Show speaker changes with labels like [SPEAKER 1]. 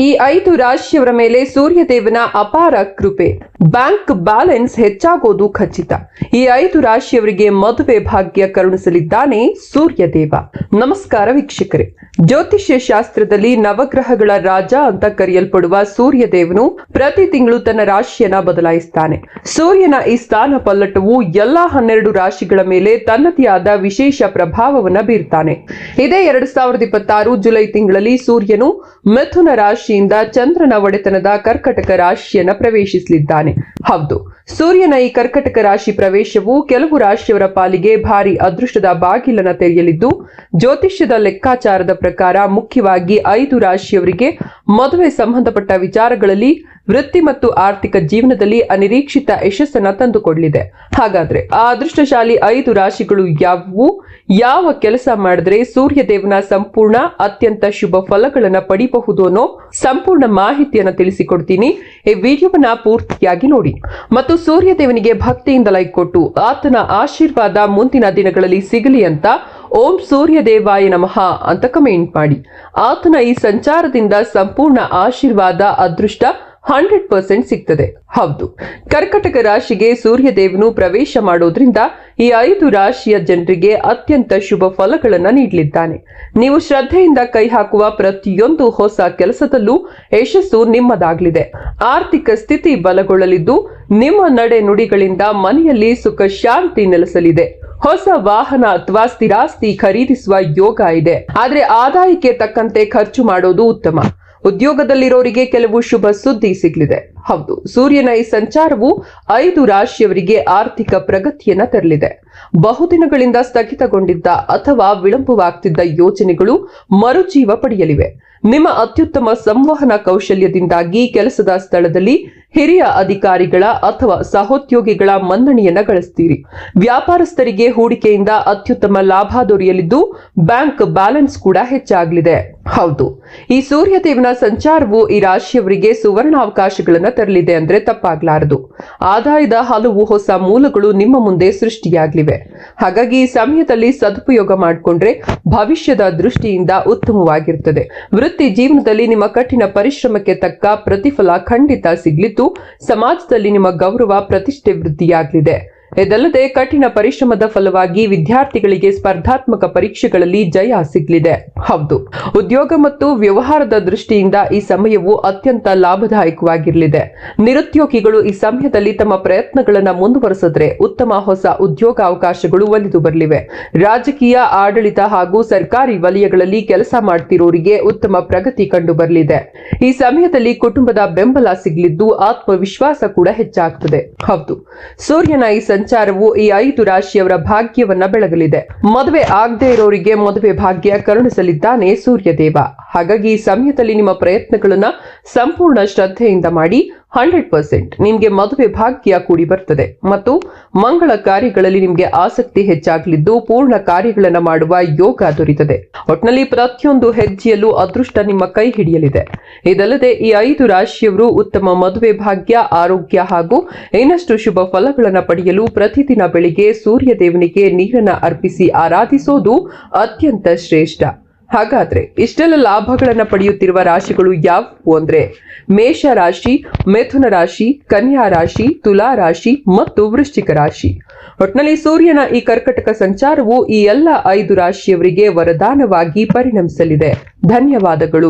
[SPEAKER 1] ಈ 5 ರಾಶಿಯವರ ಮೇಲೆ ಸೂರ್ಯದೇವನ ಅಪಾರ ಕೃಪೆ, ಬ್ಯಾಂಕ್ ಬ್ಯಾಲೆನ್ಸ್ ಹೆಚ್ಚಾಗೋದು ಖಚಿತ. ಈ 5 ರಾಶಿಯವರಿಗೆ ಮದುವೆ ಭಾಗ್ಯ ಕರುಣಿಸಲಿದ್ದಾನೆ ಸೂರ್ಯದೇವ. ನಮಸ್ಕಾರ ವೀಕ್ಷಕರೇ, ಜ್ಯೋತಿಷ್ಯ ಶಾಸ್ತ್ರದಲ್ಲಿ ನವಗ್ರಹಗಳ ರಾಜ ಅಂತ ಕರೆಯಲ್ಪಡುವ ಸೂರ್ಯದೇವನು ಪ್ರತಿ ತಿಂಗಳು ತನ್ನ ರಾಶಿಯನ್ನ ಬದಲಾಯಿಸ್ತಾನೆ. ಸೂರ್ಯನ ಈ ಸ್ಥಾನ ಪಲ್ಲಟವು ಎಲ್ಲಾ 12 ರಾಶಿಗಳ ಮೇಲೆ ತನ್ನದೇ ಆದ ವಿಶೇಷ ಪ್ರಭಾವವನ್ನ ಬೀರ್ತಾನೆ. ಇದೇ 2026 ಜುಲೈ ತಿಂಗಳಲ್ಲಿ ಸೂರ್ಯನು ಮಿಥುನ ರಾಶಿಯಿಂದ ಚಂದ್ರನ ಒಡೆತನದ ಕರ್ಕಟಕ ರಾಶಿಯನ್ನ ಪ್ರವೇಶಿಸಲಿದ್ದಾನೆ. ಹೌದು, ಸೂರ್ಯನ ಈ ಕರ್ಕಟಕ ರಾಶಿ ಪ್ರವೇಶವು ಕೆಲವು ರಾಶಿಯವರ ಪಾಲಿಗೆ ಭಾರಿ ಅದೃಷ್ಟದ ಬಾಗಿಲನ್ನ ತೆರೆಯಲಿದ್ದು, ಜ್ಯೋತಿಷ್ಯದ ಲೆಕ್ಕಾಚಾರದ ಪ್ರಕಾರ ಮುಖ್ಯವಾಗಿ 5 ರಾಶಿಯವರಿಗೆ ಮದುವೆ ಸಂಬಂಧಪಟ್ಟ ವಿಚಾರಗಳಲ್ಲಿ, ವೃತ್ತಿ ಮತ್ತು ಆರ್ಥಿಕ ಜೀವನದಲ್ಲಿ ಅನಿರೀಕ್ಷಿತ ಯಶಸ್ಸನ್ನ ತಂದುಕೊಡಲಿದೆ. ಹಾಗಾದ್ರೆ ಆ ಅದೃಷ್ಟಶಾಲಿ 5 ರಾಶಿಗಳು ಯಾವುವು, ಯಾವ ಕೆಲಸ ಮಾಡಿದ್ರೆ ಸೂರ್ಯದೇವನ ಸಂಪೂರ್ಣ ಅತ್ಯಂತ ಶುಭ ಫಲಗಳನ್ನ ಪಡಿಬಹುದು ಅನ್ನೋ ಸಂಪೂರ್ಣ ಮಾಹಿತಿಯನ್ನ ತಿಳಿಸಿಕೊಡ್ತೀನಿ. ಈ ವಿಡಿಯೋವನ್ನ ಪೂರ್ತಿಯಾಗಿ ನೋಡಿ ಮತ್ತು ಸೂರ್ಯದೇವನಿಗೆ ಭಕ್ತಿಯಿಂದ ಲೈಕ್ ಕೊಟ್ಟು ಆತನ ಆಶೀರ್ವಾದ ಮುಂದಿನ ದಿನಗಳಲ್ಲಿ ಸಿಗಲಿ ಅಂತ ಓಂ ಸೂರ್ಯದೇವಾಯ ನಮಃ ಅಂತ ಕಮೆಂಟ್ ಮಾಡಿ. ಆತನ ಈ ಸಂಚಾರದಿಂದ ಸಂಪೂರ್ಣ ಆಶೀರ್ವಾದ, ಅದೃಷ್ಟ 100% ಸಿಗ್ತದೆ. ಹೌದು, ಕರ್ಕಟಕ ರಾಶಿಗೆ ಸೂರ್ಯದೇವನು ಪ್ರವೇಶ ಮಾಡೋದ್ರಿಂದ ಈ 5 ರಾಶಿಯ ಜನರಿಗೆ ಅತ್ಯಂತ ಶುಭ ಫಲಗಳನ್ನ ನೀಡಲಿದ್ದಾನೆ. ನೀವು ಶ್ರದ್ಧೆಯಿಂದ ಕೈ ಹಾಕುವ ಪ್ರತಿಯೊಂದು ಹೊಸ ಕೆಲಸದಲ್ಲೂ ಯಶಸ್ಸು ನಿಮ್ಮದಾಗಲಿದೆ. ಆರ್ಥಿಕ ಸ್ಥಿತಿ ಬಲಗೊಳ್ಳಲಿದ್ದು, ನಿಮ್ಮ ನಡೆ ನುಡಿಗಳಿಂದ ಮನೆಯಲ್ಲಿ ಸುಖ ಶಾಂತಿ ನೆಲೆಸಲಿದೆ. ಹೊಸ ವಾಹನ ಅಥವಾ ಸ್ಥಿರಾಸ್ತಿ ಖರೀದಿಸುವ ಯೋಗ ಇದೆ. ಆದ್ರೆ ಆದಾಯಕ್ಕೆ ತಕ್ಕಂತೆ ಖರ್ಚು ಮಾಡೋದು ಉತ್ತಮ. ಉದ್ಯೋಗದಲ್ಲಿರೋರಿಗೆ ಕೆಲವು ಶುಭ ಸುದ್ದಿ ಸಿಗಲಿದೆ. ಹೌದು, ಸೂರ್ಯನ ಈ ಸಂಚಾರವು 5 ರಾಶಿಯವರಿಗೆ ಆರ್ಥಿಕ ಪ್ರಗತಿಯನ್ನ ತರಲಿದೆ. ಬಹುದಿನಗಳಿಂದ ಸ್ಥಗಿತಗೊಂಡಿದ್ದ ಅಥವಾ ವಿಳಂಬವಾಗ್ತಿದ್ದ ಯೋಜನೆಗಳು ಮರುಜೀವ ಪಡೆಯಲಿವೆ. ನಿಮ್ಮ ಅತ್ಯುತ್ತಮ ಸಂವಹನ ಕೌಶಲ್ಯದಿಂದಾಗಿ ಕೆಲಸದ ಸ್ಥಳದಲ್ಲಿ ಹಿರಿಯ ಅಧಿಕಾರಿಗಳ ಅಥವಾ ಸಹೋದ್ಯೋಗಿಗಳ ಮನ್ನಣೆಯನ್ನ ಗಳಿಸ್ತೀರಿ. ವ್ಯಾಪಾರಸ್ಥರಿಗೆ ಹೂಡಿಕೆಯಿಂದ ಅತ್ಯುತ್ತಮ ಲಾಭ ದೊರೆಯಲಿದ್ದು, ಬ್ಯಾಂಕ್ ಬ್ಯಾಲೆನ್ಸ್ ಕೂಡ ಹೆಚ್ಚಾಗಲಿದೆ. ಹೌದು, ಈ ಸೂರ್ಯದೇವನ ಸಂಚಾರವು ಈ ರಾಶಿಯವರಿಗೆ ಸುವರ್ಣಾವಕಾಶಗಳನ್ನ ತರಲಿದೆ ಅಂದ್ರೆ ತಪ್ಪಾಗ್ಲಾರದು. ಆದಾಯದ ಹಲವು ಹೊಸ ಮೂಲಗಳು ನಿಮ್ಮ ಮುಂದೆ ಸೃಷ್ಟಿಯಾಗಲಿವೆ. ಹಾಗಾಗಿ ಈ ಸಮಯದಲ್ಲಿ ಸದುಪಯೋಗ ಮಾಡಿಕೊಂಡ್ರೆ ಭವಿಷ್ಯದ ದೃಷ್ಟಿಯಿಂದ ಉತ್ತಮವಾಗಿರ್ತದೆ. ವೃತ್ತಿ ಜೀವನದಲ್ಲಿ ನಿಮ್ಮ ಕಠಿಣ ಪರಿಶ್ರಮಕ್ಕೆ ತಕ್ಕ ಪ್ರತಿಫಲ ಖಂಡಿತ ಸಿಗಲಿದ್ದು, ಸಮಾಜದಲ್ಲಿ ನಿಮ್ಮ ಗೌರವ ಪ್ರತಿಷ್ಠೆ ವೃದ್ಧಿಯಾಗಲಿದೆ. ಇದಲ್ಲದೆ ಕಠಿಣ ಪರಿಶ್ರಮದ ಫಲವಾಗಿ ವಿದ್ಯಾರ್ಥಿಗಳಿಗೆ ಸ್ಪರ್ಧಾತ್ಮಕ ಪರೀಕ್ಷೆಗಳಲ್ಲಿ ಜಯ ಸಿಗಲಿದೆ. ಹೌದು, ಉದ್ಯೋಗ ಮತ್ತು ವ್ಯವಹಾರದ ದೃಷ್ಟಿಯಿಂದ ಈ ಸಮಯವು ಅತ್ಯಂತ ಲಾಭದಾಯಕವಾಗಿರಲಿದೆ. ನಿರುದ್ಯೋಗಿಗಳು ಈ ಸಮಯದಲ್ಲಿ ತಮ್ಮ ಪ್ರಯತ್ನಗಳನ್ನು ಮುಂದುವರೆಸಿದ್ರೆ ಉತ್ತಮ ಹೊಸ ಉದ್ಯೋಗಾವಕಾಶಗಳು ಒಲಿದು ಬರಲಿವೆ. ರಾಜಕೀಯ, ಆಡಳಿತ ಹಾಗೂ ಸರ್ಕಾರಿ ವಲಯಗಳಲ್ಲಿ ಕೆಲಸ ಮಾಡ್ತಿರೋರಿಗೆ ಉತ್ತಮ ಪ್ರಗತಿ ಕಂಡು ಬರಲಿದೆ. ಈ ಸಮಯದಲ್ಲಿ ಕುಟುಂಬದ ಬೆಂಬಲ ಸಿಗಲಿದ್ದು, ಆತ್ಮವಿಶ್ವಾಸ ಕೂಡ ಹೆಚ್ಚಾಗ್ತದೆ. ಹೌದು, ಸೂರ್ಯನ ಈ ಸಂಚಾರವು ಈ 5 ರಾಶಿಯವರ ಭಾಗ್ಯವನ್ನ ಬೆಳಗಲಿದೆ. ಮದುವೆ ಆಗದೆ ಇರೋರಿಗೆ ಮದುವೆ ಭಾಗ್ಯ ಕರುಣಿಸಲಿದ್ದಾನೆ ಸೂರ್ಯದೇವ. ಹಾಗಾಗಿ ಈ ಸಮಯದಲ್ಲಿ ನಿಮ್ಮ ಪ್ರಯತ್ನಗಳನ್ನ ಸಂಪೂರ್ಣ ಶ್ರದ್ಧೆಯಿಂದ ಮಾಡಿ. 100% ನಿಮ್ಗೆ ಮದುವೆ ಭಾಗ್ಯ ಕೂಡಿ ಬರ್ತದೆ ಮತ್ತು ಮಂಗಳ ಕಾರ್ಯಗಳಲ್ಲಿ ನಿಮ್ಗೆ ಆಸಕ್ತಿ ಹೆಚ್ಚಾಗಲಿದ್ದು, ಪೂರ್ಣ ಕಾರ್ಯಗಳನ್ನ ಮಾಡುವ ಯೋಗ ದೊರೆಯುತ್ತದೆ. ಒಟ್ನಲ್ಲಿ ಪ್ರತಿಯೊಂದು ಹೆಜ್ಜೆಯಲ್ಲೂ ಅದೃಷ್ಟ ನಿಮ್ಮ ಕೈ ಹಿಡಿಯಲಿದೆ. ಇದಲ್ಲದೆ ಈ 5 ರಾಶಿಯವರು ಉತ್ತಮ ಮದುವೆ ಭಾಗ್ಯ, ಆರೋಗ್ಯ ಹಾಗೂ ಇನ್ನಷ್ಟು ಶುಭ ಫಲಗಳನ್ನ ಪಡೆಯಲು ಪ್ರತಿದಿನ ಬೆಳಿಗ್ಗೆ ಸೂರ್ಯದೇವನಿಗೆ ನೀರನ್ನ ಅರ್ಪಿಸಿ ಆರಾಧಿಸೋದು ಅತ್ಯಂತ ಶ್ರೇಷ್ಠ. ಹಾಗಾದ್ರೆ ಇಷ್ಟೆಲ್ಲ ಲಾಭಗಳನ್ನ ಪಡೆಯುತ್ತಿರುವ ರಾಶಿಗಳು ಯಾವುವು ಅಂದ್ರೆ ಮೇಷ ರಾಶಿ, ಮಿಥುನ ರಾಶಿ, ಕನ್ಯಾ ರಾಶಿ, ತುಲಾ ರಾಶಿ ಮತ್ತು ವೃಶ್ಚಿಕ ರಾಶಿ. ಒಟ್ನಲ್ಲಿ ಸೂರ್ಯನ ಈ ಕರ್ಕಟಕ ಸಂಚಾರವು ಈ ಎಲ್ಲ 5 ರಾಶಿಯವರಿಗೆ ವರದಾನವಾಗಿ ಪರಿಣಮಿಸಲಿದೆ. ಧನ್ಯವಾದಗಳು.